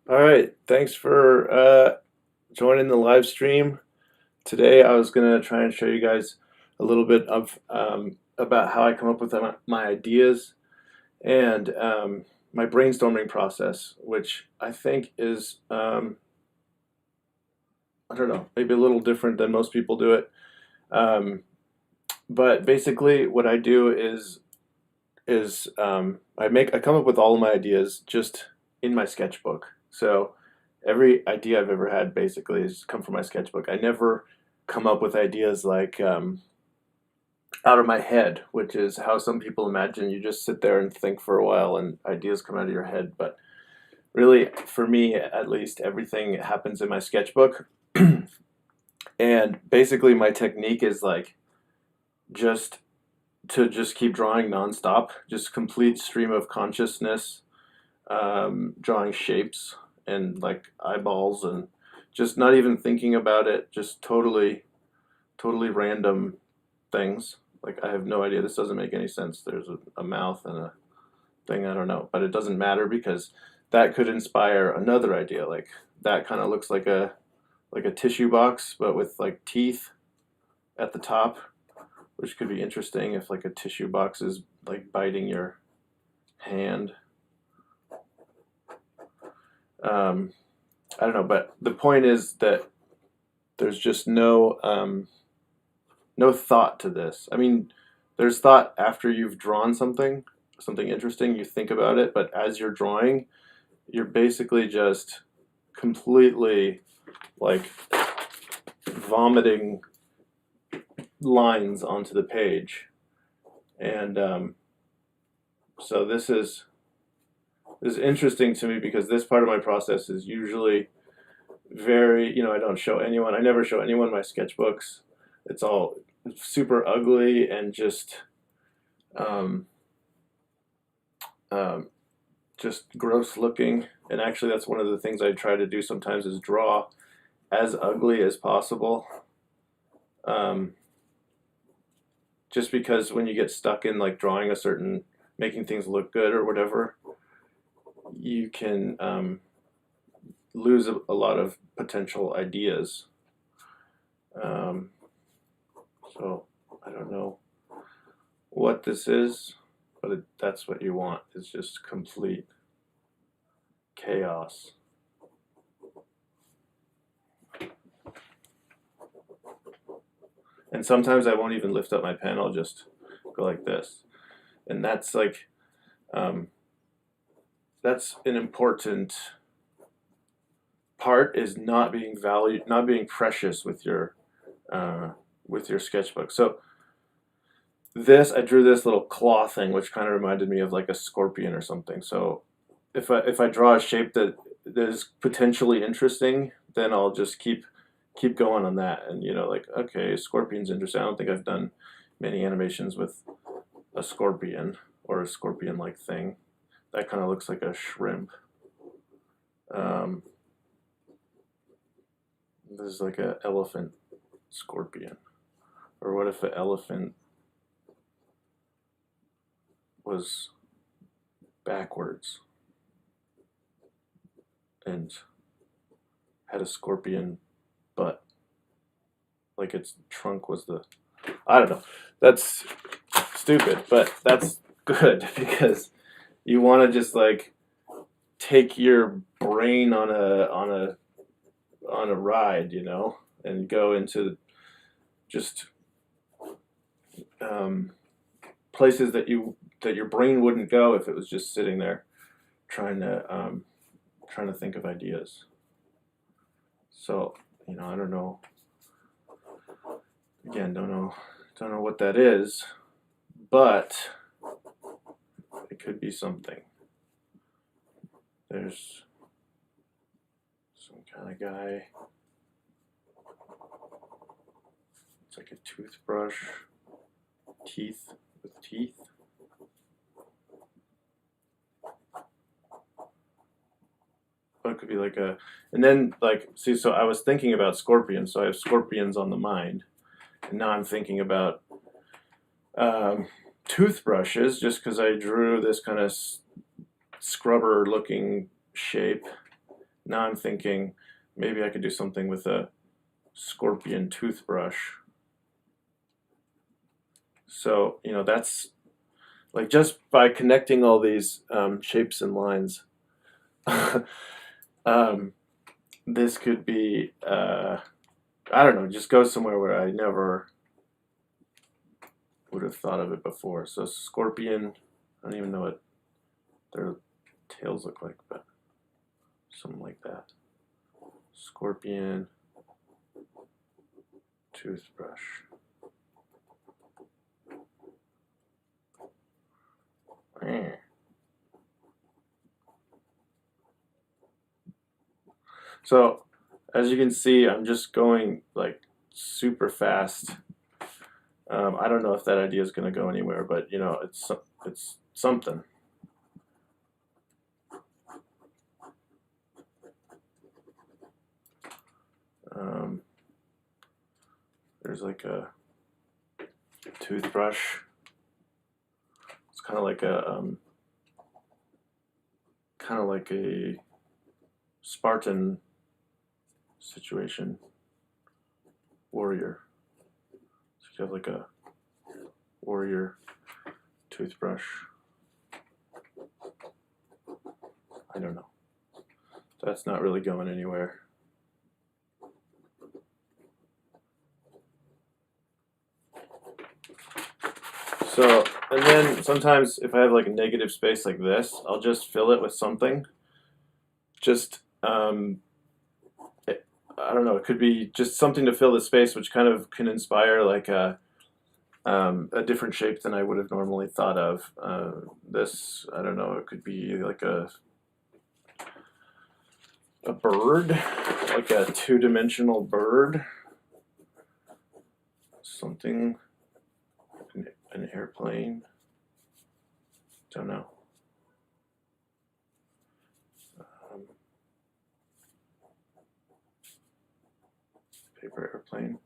All right, thanks for joining the live stream. Today I was going to try and show you guys a little bit of about how I come up with my ideas and my brainstorming process, which I think is, I don't know, maybe a little different than most people do it. Um, but basically what I do is I come up with all of my ideas just in my sketchbook. So every idea I've ever had basically has come from my sketchbook. I never come up with ideas like out of my head, which is how some people imagine you just sit there and think for a while and ideas come out of your head. But really, for me at least, everything happens in my sketchbook. And basically, my technique is like just just keep drawing nonstop, just complete stream of consciousness, drawing shapes and like eyeballs and just not even thinking about it, just totally random things. Like I have no idea. This doesn't make any sense. There's a mouth and a thing. I don't know, but it doesn't matter because that could inspire another idea. Like that kind of looks like a tissue box, but with like teeth at the top, which could be interesting if like a tissue box is like biting your hand. Um, I don't know, but the point is that there's just no thought to this. I mean, there's thought after you've drawn something interesting, you think about it, but as you're drawing, you're basically just completely like vomiting lines onto the page. And so this is interesting to me because this part of my process is usually very, I don't show anyone, I never show anyone my sketchbooks. It's all super ugly and um, um, just gross looking. And actually, that's one of the things I try to do sometimes is draw as ugly as possible. Um, just because when you get stuck in like drawing a certain, making things look good or whatever, you can lose a lot of potential ideas. Um, so I don't know what this is, but that's what you want. It's just complete chaos. And sometimes I won't even lift up my pen. I'll just go like this. And um, that's an important part is not being valued, not being precious uh, with your sketchbook. So I drew this little claw thing, which kind of reminded me of like a scorpion or something. So if I draw a shape that is potentially interesting, then I'll just keep going on that. And like okay, scorpion's interesting. I don't think I've done many animations with a scorpion or a scorpion-like thing. That kind of looks like a shrimp. Um, this is like a elephant scorpion. Or what if an elephant was backwards and had a scorpion butt? Like its trunk was the. I don't know. That's stupid, but that's good because you want to just like take your brain on a ride, and go into just um, places that your brain wouldn't go if it was just sitting there trying to think of ideas. So I don't know. Again, don't know what that is, but it could be something. There's some kind of guy. It's like a toothbrush, teeth with teeth. But it could be like and then like, see, so I was thinking about scorpions, so I have scorpions on the mind, and now I'm thinking about um, toothbrushes, just because I drew this kind of scrubber looking shape, Now I'm thinking maybe I could do something with a scorpion toothbrush. So, that's like just by connecting all these shapes and lines, um, this could be, I don't know, just go somewhere where I never would have thought of it before. So, scorpion, I don't even know what their tails look like, but something like that. Scorpion toothbrush. So, as you can see, I'm just going like super fast. I don't know if that idea is going to go anywhere, but it's something. Um, there's like a toothbrush. It's kind of like a Spartan situation, warrior. So you have like a warrior toothbrush. I don't know. That's not really going anywhere. So, and then sometimes if I have like a negative space like this, I'll just fill it with something. Just, I don't know, it could be just something to fill the space, which kind of can inspire like a different shape than I would have normally thought of. This, I don't know, it could be like a bird, like a two-dimensional bird, something, an airplane, don't know. Um, paper airplane.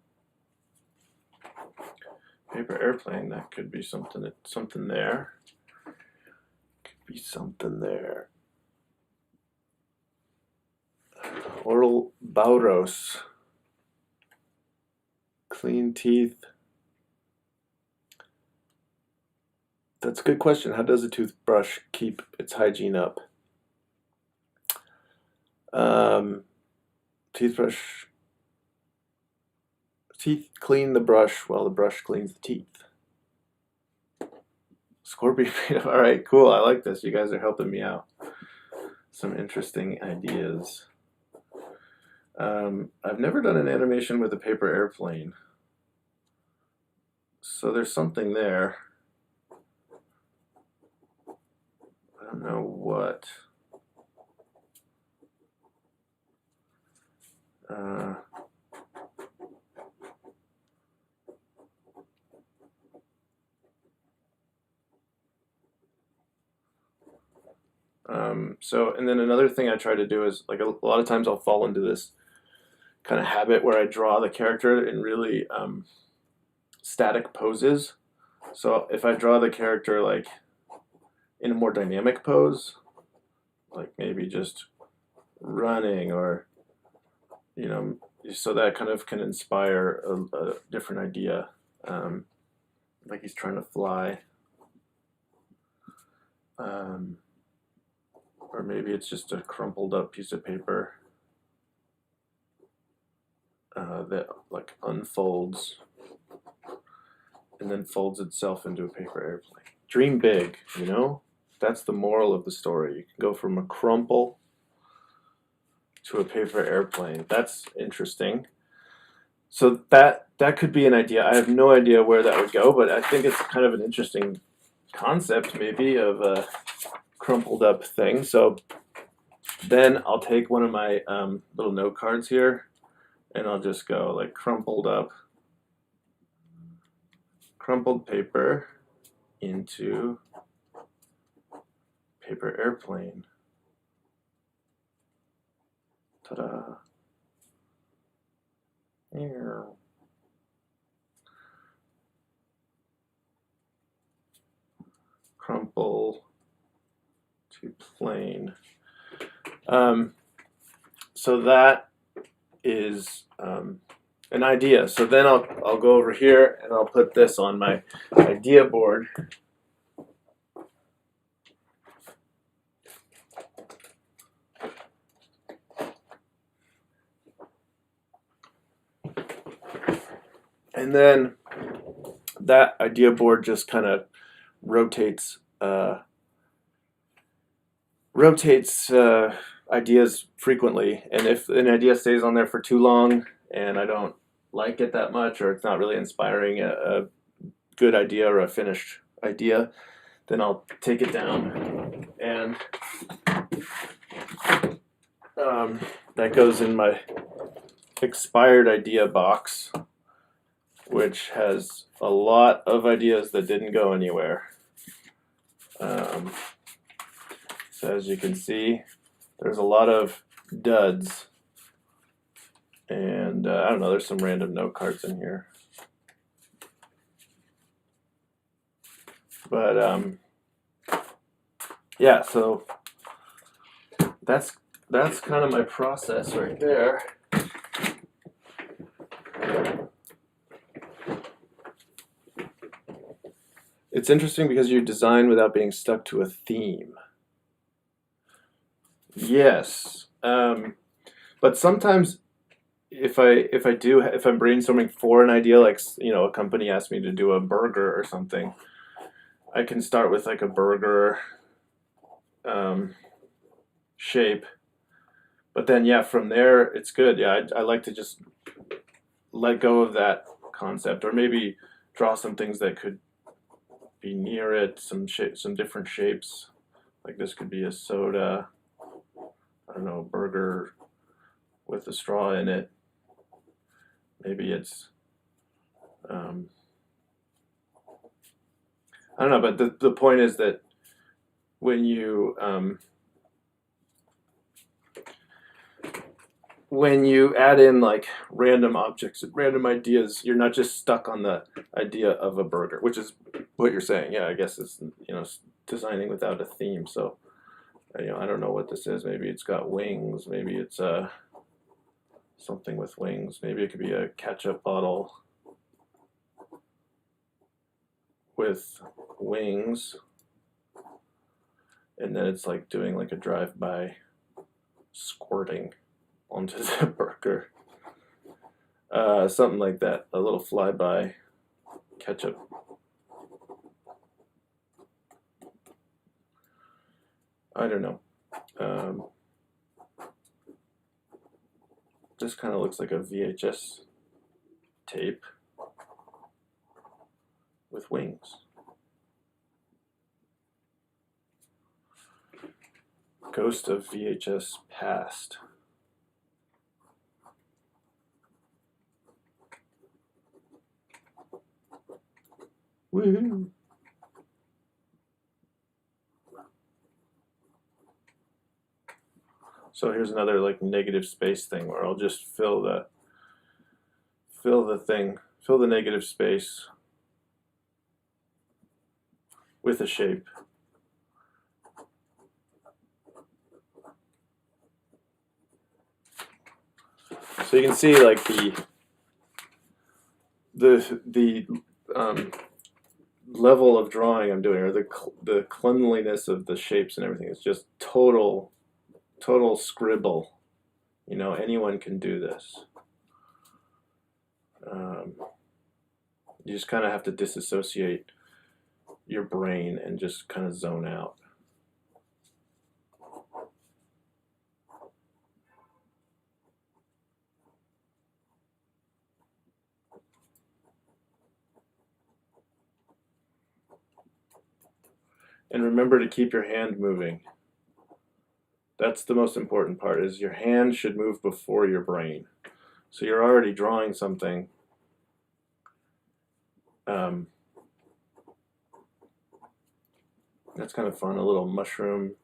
Paper airplane, that could be something there. Could be something there. Oral Bauros. Clean teeth. That's a good question. How does a toothbrush keep its hygiene up? Toothbrush. Teeth clean the brush while the brush cleans the teeth. Scorpion. All right, cool. I like this. You guys are helping me out. Some interesting ideas. I've never done an animation with a paper airplane. So there's something there. I don't know what. And then another thing I try to do is like a lot of times I'll fall into this kind of habit where I draw the character in really static poses. So if I draw the character like in a more dynamic pose, like maybe just running or, so that kind of can inspire a different idea. Like he's trying to fly. Or maybe it's just a crumpled up piece of paper that like unfolds and then folds itself into a paper airplane. Dream big, That's the moral of the story. You can go from a crumple to a paper airplane. That's interesting. So that could be an idea. I have no idea where that would go, but I think it's kind of an interesting concept maybe of a crumpled up thing. So then I'll take one of my little note cards here and I'll just go like crumpled paper into paper airplane. Ta-da. Here. Crumple to plane. so that is an idea. So then I'll go over here and I'll put this on my idea board. And then that idea board just kind of rotates ideas frequently. And if an idea stays on there for too long and I don't like it that much, or it's not really inspiring a good idea or a finished idea, then I'll take it down, and that goes in my expired idea box, which has a lot of ideas that didn't go anywhere. So as you can see, there's a lot of duds, and I don't know, there's some random note cards in here. But yeah, so that's kind of my process right there. It's interesting because you design without being stuck to a theme. Yes, but sometimes if I'm brainstorming for an idea, like a company asked me to do a burger or something, I can start with like a burger shape, but then yeah, from there it's good. Yeah, I like to just let go of that concept, or maybe draw some things that could be near it, some different shapes. Like this could be a soda, I don't know, burger with a straw in it. Maybe it's I don't know, but the point is that when you add in like random objects, random ideas, you're not just stuck on the idea of a burger, which is what you're saying. Yeah, I guess it's designing without a theme. So I don't know what this is. Maybe it's got wings. Maybe it's something with wings. Maybe it could be a ketchup bottle with wings, and then it's like doing like a drive-by squirting onto the burger, something like that, a little flyby ketchup. I don't know. This kind of looks like a VHS tape with wings. Ghost of VHS Past. Woohoo! So here's another like negative space thing where I'll just fill the negative space with a shape. So you can see like the level of drawing I'm doing, or the cleanliness of the shapes and everything. It's just total scribble. Anyone can do this. You just kind of have to disassociate your brain and just kind of zone out. And remember to keep your hand moving. That's the most important part, is your hand should move before your brain. So you're already drawing something. That's kind of fun, a little mushroom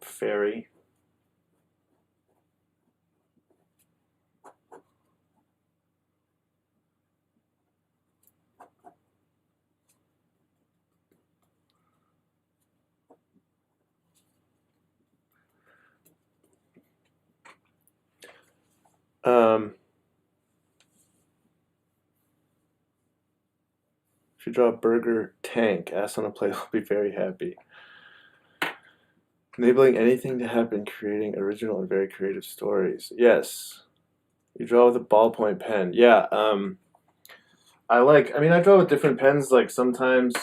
fairy. Um, if you draw a burger tank, ass on a plate will be very happy. Enabling anything to happen, creating original and very creative stories. Yes. You draw with a ballpoint pen. Yeah. I mean, I draw with different pens. Like sometimes,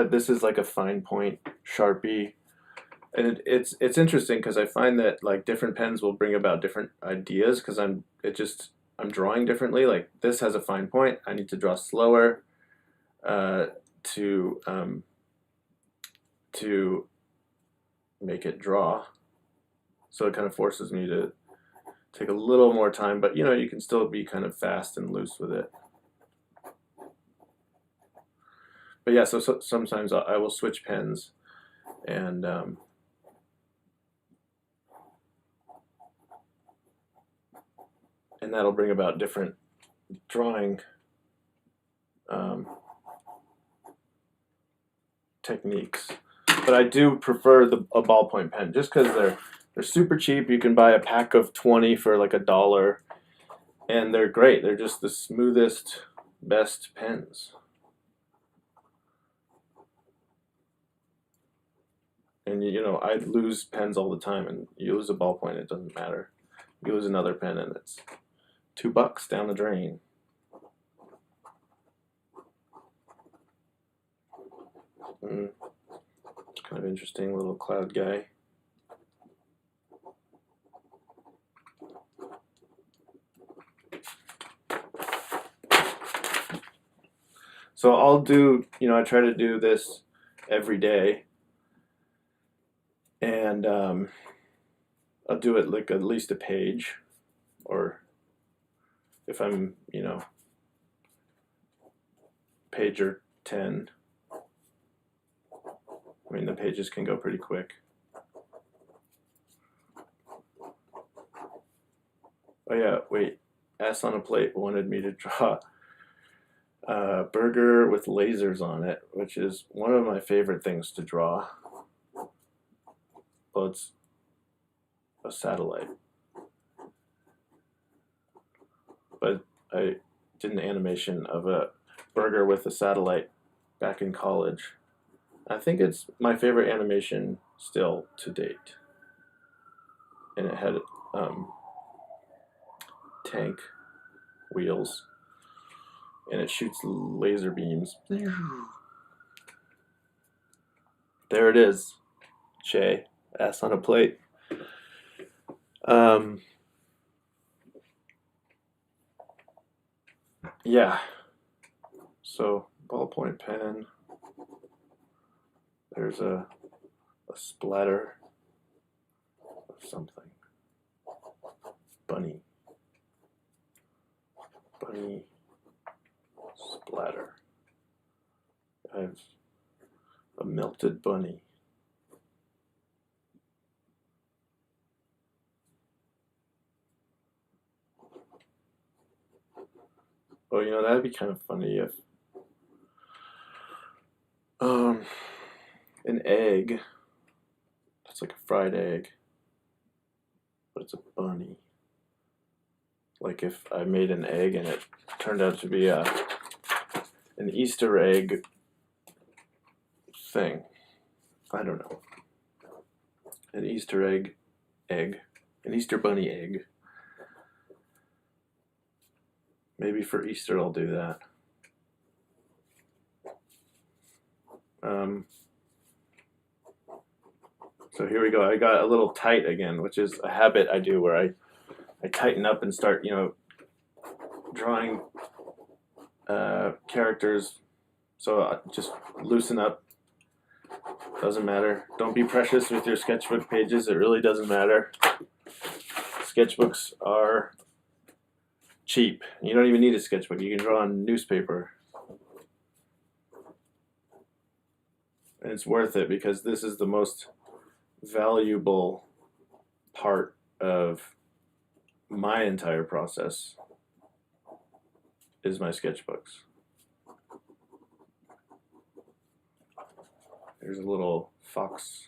this is like a fine point Sharpie, and it's interesting because I find that like different pens will bring about different ideas because I'm drawing differently. Like this has a fine point. I need to draw slower, uh, to to make it draw. So it kind of forces me to take a little more time, but you know, you can still be kind of fast and loose with it. But yeah, so sometimes I will switch pens, and and that'll bring about different drawing um, techniques. But I do prefer a ballpoint pen just because they're super cheap. You can buy a pack of 20 for like $1, and they're great. They're just the smoothest, best pens. And you know, I lose pens all the time, and you lose a ballpoint, it doesn't matter. You lose another pen, and it's $2 down the drain. Mm, kind of interesting little cloud guy. So I'll do, you know, I try to do this every day, and I'll do it like at least a page, or if I'm, you know, page or 10. I mean, the pages can go pretty quick. Oh yeah, wait. Ass on a Plate wanted me to draw a burger with lasers on it, which is one of my favorite things to draw. Well, it's a satellite. But I did an animation of a burger with a satellite back in college. I think it's my favorite animation still to date. And it had tank wheels, and it shoots laser beams. There it is, Shay. Ass on a plate. Um, yeah. So ballpoint pen. There's a splatter of something. Bunny. Bunny splatter. I have a melted bunny. Oh, you know, that'd be kind of funny if um an egg. That's like a fried egg, but it's a bunny. Like if I made an egg and it turned out to be an Easter egg thing. I don't know. An Easter egg. An Easter bunny egg. Maybe for Easter I'll do that. Um, so here we go. I got a little tight again, which is a habit I do where I tighten up and start, you know, drawing characters. So I just loosen up. Doesn't matter. Don't be precious with your sketchbook pages. It really doesn't matter. Sketchbooks are cheap. You don't even need a sketchbook. You can draw on newspaper. And it's worth it because this is the most valuable part of my entire process is my sketchbooks. There's a little fox.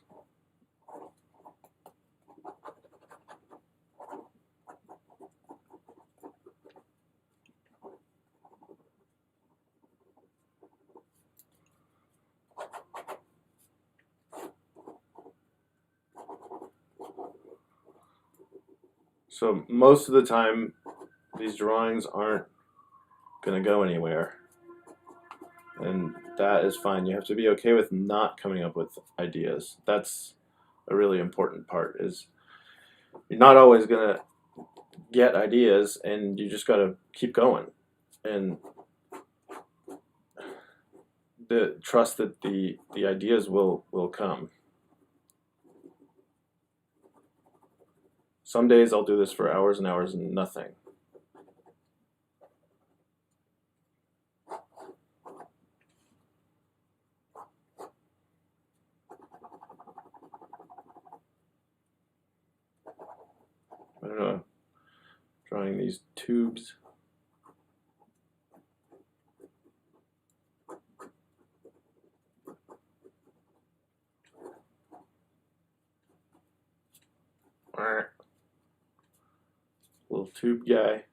So most of the time, these drawings aren't going to go anywhere. And that is fine. You have to be okay with not coming up with ideas. That's a really important part, is you're not always going to get ideas, and you just got to keep going. And the trust that the ideas will come. Some days I'll do this for hours and hours and nothing. I don't know, drawing these tubes. Little tube guy.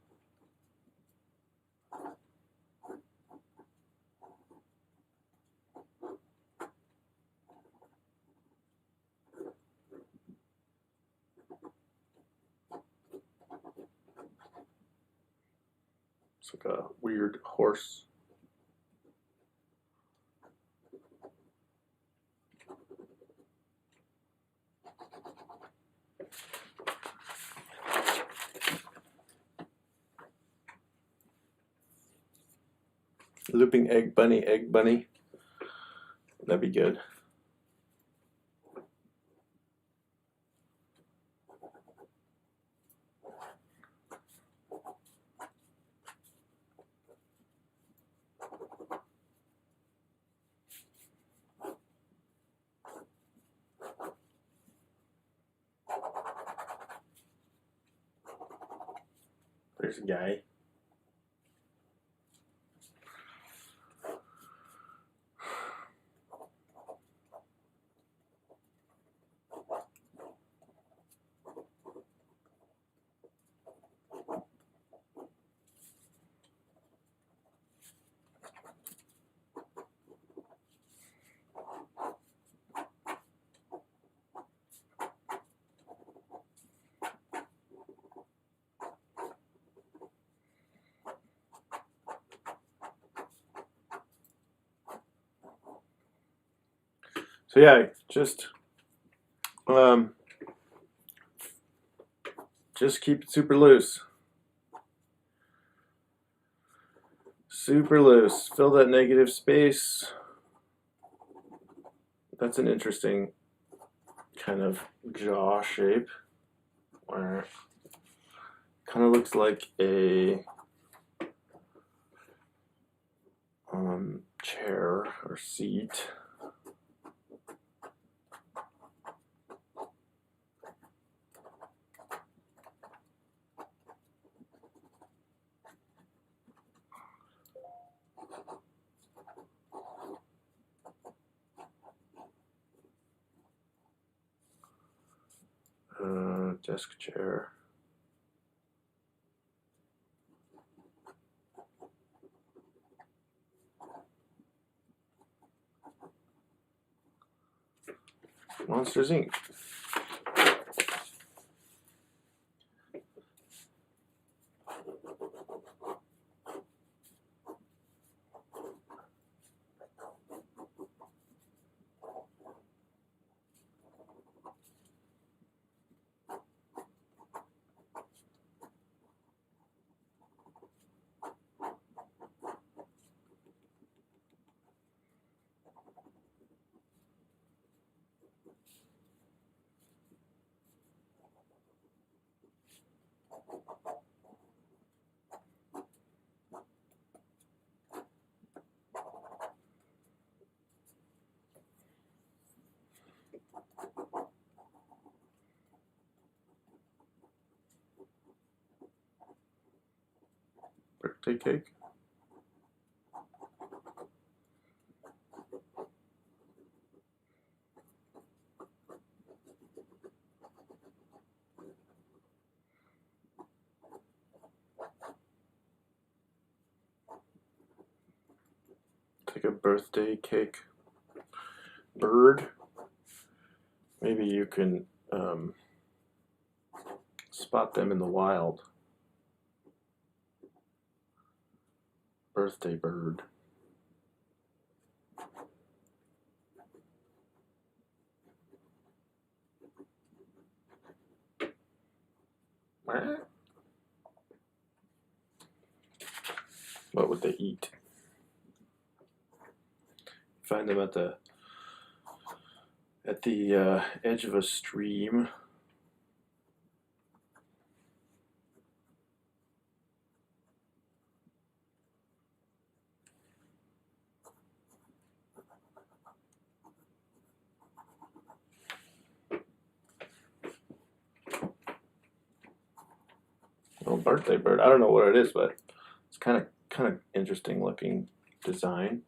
It's like a weird horse. Looping egg bunny, egg bunny. That'd be good. There's a guy. So yeah, just keep it super loose. Super loose. Fill that negative space. That's an interesting kind of jaw shape, where kind of looks like a chair or seat. Desk chair. Monsters Inc. Birthday cake. Take a birthday cake bird. Maybe you can spot them in the wild. Birthday bird. What would they eat? Find them at the edge of a stream. Little birthday bird. I don't know what it is, but it's kind of interesting looking design.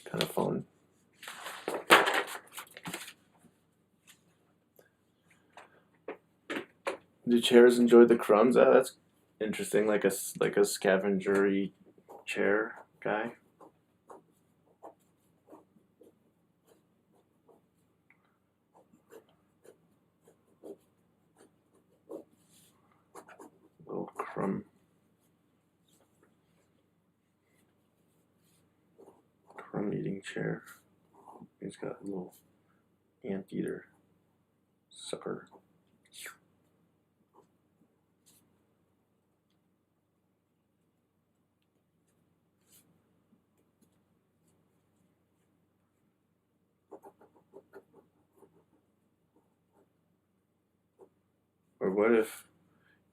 Kind of fun. Do chairs enjoy the crumbs? That's interesting. Like a scavengery chair guy. Little crumb eating chair. He's got a little anteater sucker. Or what if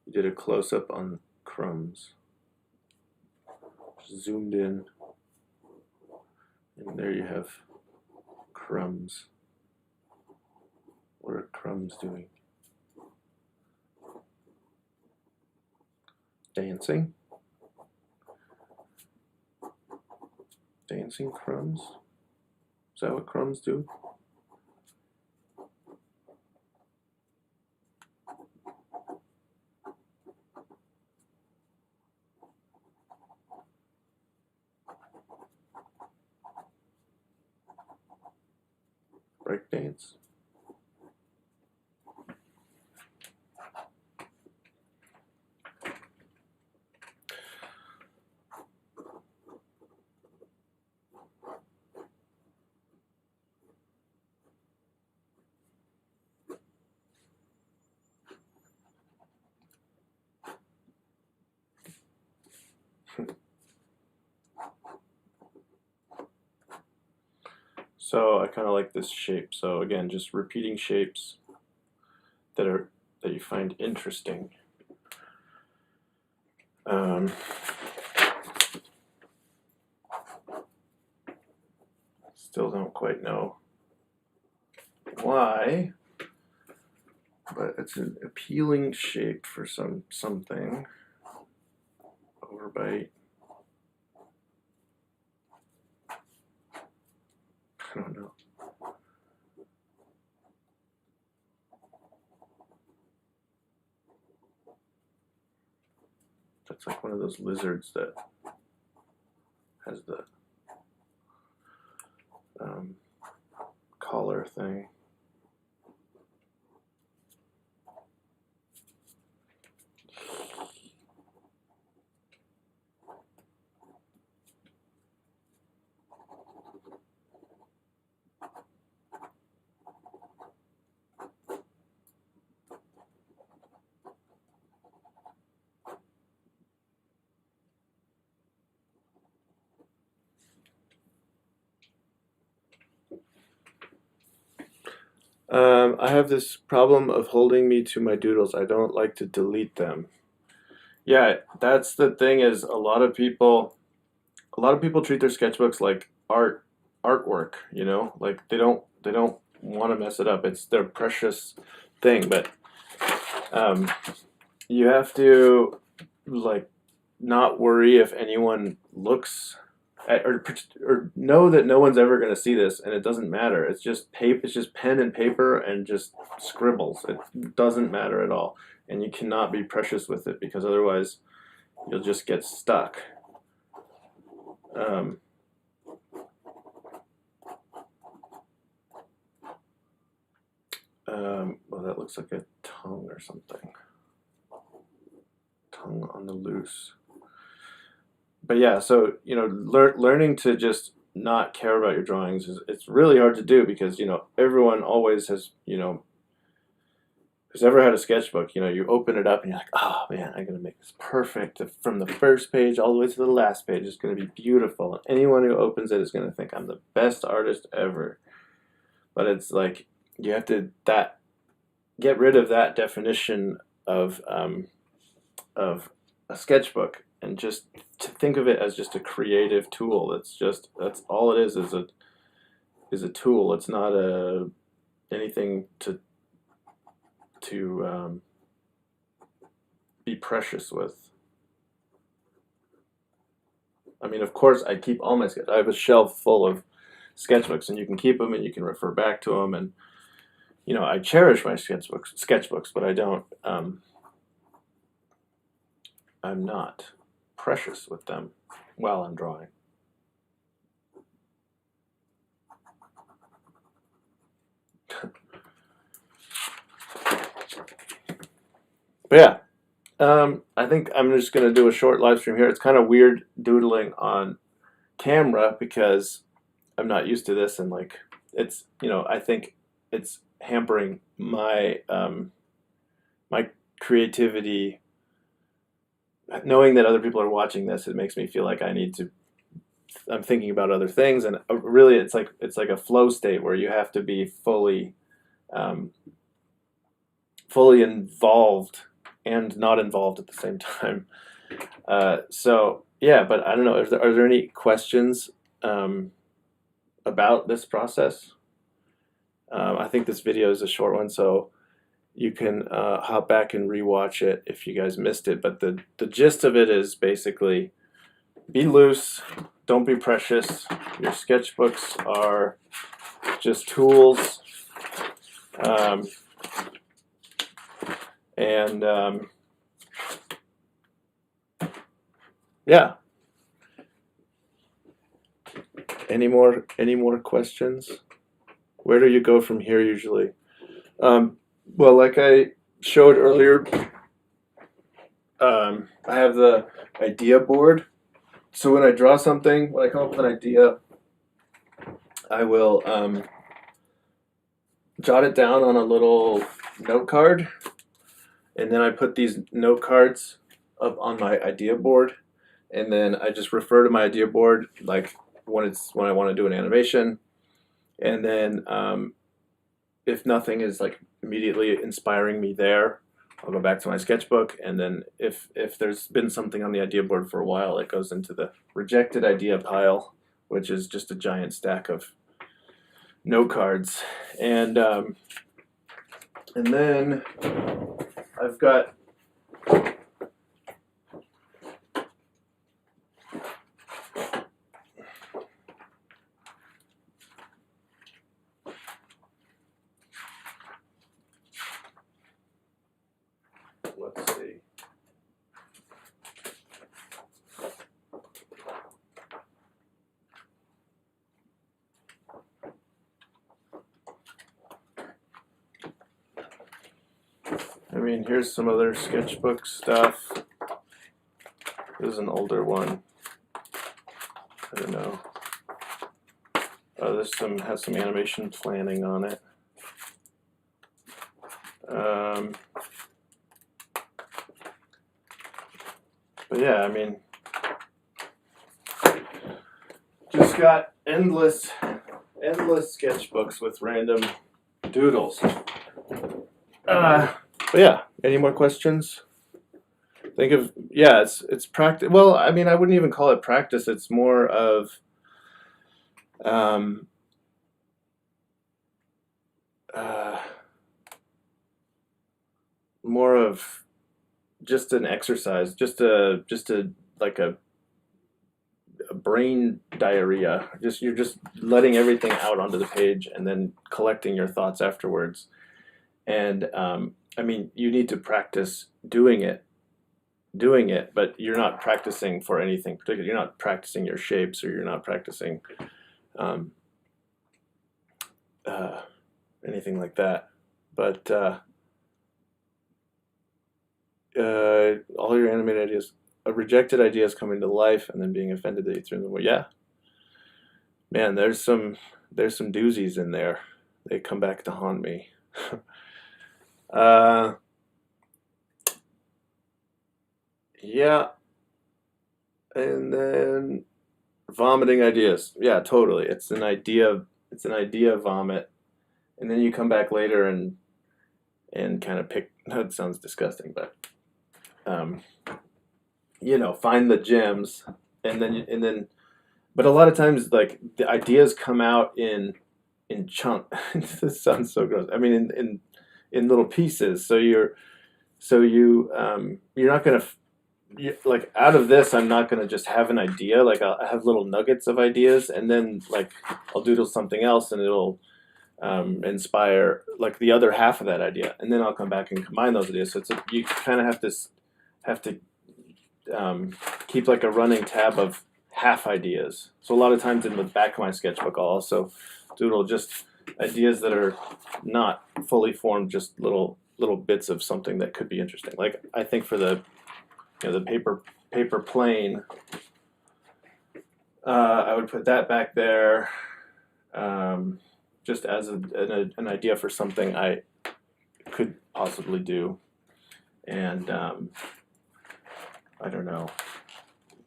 you did a close-up on crumbs? Zoomed in, and there you have crumbs. What are crumbs doing? Dancing? Dancing crumbs? Is that what crumbs do? Break dance? So I kind of like this shape. So again, just repeating shapes that you find interesting. Still don't quite know why, but it's an appealing shape for something. Overbite. I don't know. That's like one of those lizards that has the collar thing. I have this problem of holding me to my doodles. I don't like to delete them. Yeah, that's the thing is a lot of people treat their sketchbooks like artwork, you know? Like they don't want to mess it up. It's their precious thing, but you have to like not worry if anyone looks at, or know that no one's ever going to see this and it doesn't matter. It's just paper, it's just pen and paper and just scribbles. It doesn't matter at all, and you cannot be precious with it because otherwise you'll just get stuck. Well, that looks like a tongue or something. Tongue on the loose. But yeah, so learning to just not care about your drawings it's really hard to do because everyone always has who's ever had a sketchbook, you open it up and you're like, oh man, I'm gonna make this perfect from the first page all the way to the last page. It's gonna be beautiful. And anyone who opens it is gonna think I'm the best artist ever. But it's like you have to get rid of that definition of a sketchbook and just to think of it as just a creative tool. That's all it is a tool. It's not anything to be precious with. I mean, of course, I keep all my sketches. I have a shelf full of sketchbooks, and you can keep them, and you can refer back to them, and I cherish my sketchbooks, but I don't. I'm not precious with them while I'm drawing. But yeah. I think I'm just going to do a short live stream here. It's kind of weird doodling on camera because I'm not used to this, and like it's I think it's hampering my my creativity. Knowing that other people are watching this, it makes me feel like I'm thinking about other things, and really it's like a flow state where you have to be fully involved and not involved at the same time. So yeah, but I don't know. Are there any questions about this process? I think this video is a short one, so you can hop back and rewatch it if you guys missed it. But the gist of it is basically be loose, don't be precious. Your sketchbooks are just tools. And yeah. Any more questions? Where do you go from here usually? Well, like I showed earlier, I have the idea board. So when I draw something, when I come up with an idea, I will jot it down on a little note card, and then I put these note cards up on my idea board, and then I just refer to my idea board like when I want to do an animation, and then if nothing is like immediately inspiring me there, I'll go back to my sketchbook, and then if there's been something on the idea board for a while, it goes into the rejected idea pile, which is just a giant stack of note cards. And then I've got let's see. I mean, here's some other sketchbook stuff. This is an older one. I don't know. This has some animation planning on it. But yeah, I mean, just got endless sketchbooks with random doodles. But yeah, any more questions? Think of, yeah, it's practice. Well, I mean, I wouldn't even call it practice. It's more of just an exercise, just a like a brain diarrhea. You're just letting everything out onto the page and then collecting your thoughts afterwards. And I mean, you need to practice doing it, but you're not practicing for anything particular. You're not practicing your shapes, or you're not practicing anything like that. But all your animated ideas, rejected ideas coming to life and then being offended that you threw them away. Yeah, man, there's some doozies in there. They come back to haunt me. uh, yeah, and then vomiting ideas. Yeah, totally. It's an idea. It's an idea vomit, and then you come back later and kind of pick. That sounds disgusting, but um, find the gems, and then. But a lot of times, like the ideas come out in chunk. This sounds so gross. I mean, in little pieces. You're not gonna like out of this. I'm not gonna just have an idea. Like I have little nuggets of ideas, and then like I'll doodle something else, and it'll inspire like the other half of that idea, and then I'll come back and combine those ideas. So you kind of have to keep like a running tab of half ideas. So a lot of times in the back of my sketchbook, I'll also doodle just ideas that are not fully formed, just little bits of something that could be interesting. Like I think for the paper plane, I would put that back there, just as an idea for something I could possibly do, and I don't know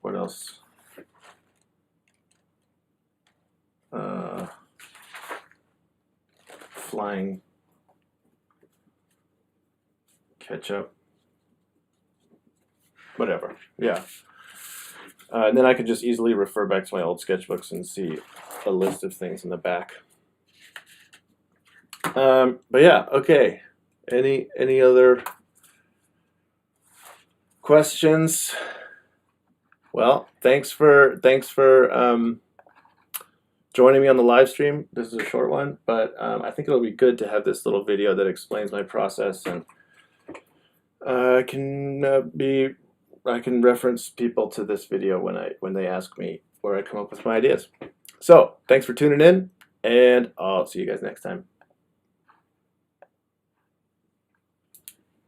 what else. Flying ketchup, whatever. Yeah. And then I could just easily refer back to my old sketchbooks and see a list of things in the back. But yeah, okay. Any other questions? Well, thanks for joining me on the live stream. This is a short one, but I think it'll be good to have this little video that explains my process, and I can reference people to this video when they ask me where I come up with my ideas. So thanks for tuning in, and I'll see you guys next time.